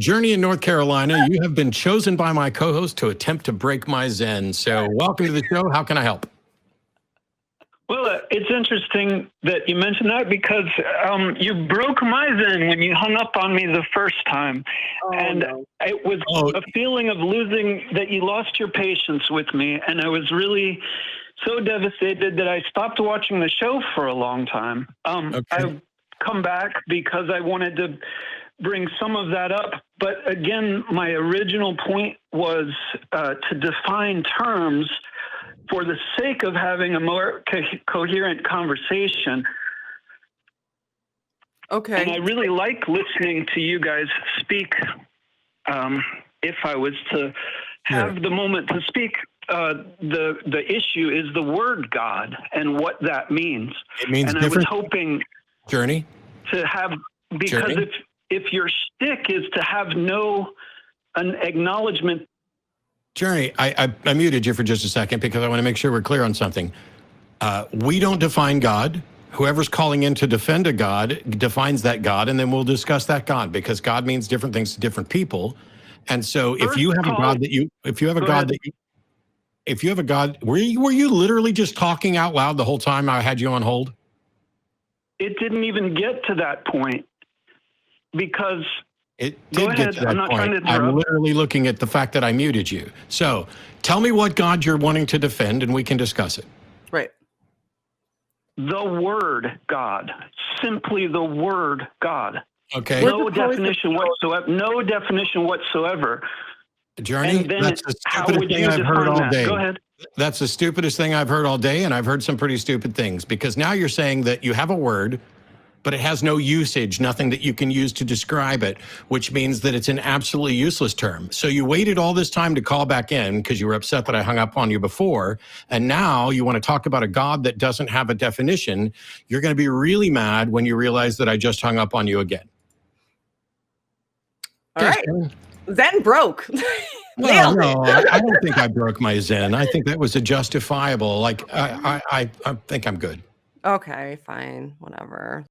Journey in North Carolina, you have been chosen by my co-host to attempt to break my Zen. So welcome to the show. How can I help? Well, it's interesting that you mentioned that because you broke my Zen when you hung up on me the first time. It was a feeling of losing, that you lost your patience with me. And I was really so devastated that I stopped watching the show for a long time. I've come back because I wanted to bring some of that up. But again, my original point was to define terms for the sake of having a more coherent conversation. Okay. And I really like listening to you guys speak. If I was to have the moment to speak, the issue is the word God and what that means. It means and different. I was hoping Journey to have, because Journey? if your shtick is to have an acknowledgement. Journey, I muted you for just a second because I want to make sure we're clear on something. We don't define God. Whoever's calling in to defend a God defines that God, and then we'll discuss that God, because God means different things to different people. And so if you have a God that were you literally just talking out loud the whole time I had you on hold? It didn't even get to that point because it did get to that point. I'm literally looking at the fact that I muted you. So tell me what God you're wanting to defend and we can discuss it. Right. The word God, simply the word God. Okay. No definition whatsoever. No definition whatsoever. Journey, that's the stupidest thing I've heard all day. Go ahead. That's the stupidest thing I've heard all day, and I've heard some pretty stupid things, because now you're saying that you have a word, but it has no usage, nothing that you can use to describe it, which means that it's an absolutely useless term. So you waited all this time to call back in because you were upset that I hung up on you before, and now you want to talk about a God that doesn't have a definition. You're going to be really mad when you realize that I just hung up on you again. All right. Zen broke. No, I don't think I broke my Zen. I think that was a justifiable, I think I'm good. Okay, fine, whatever.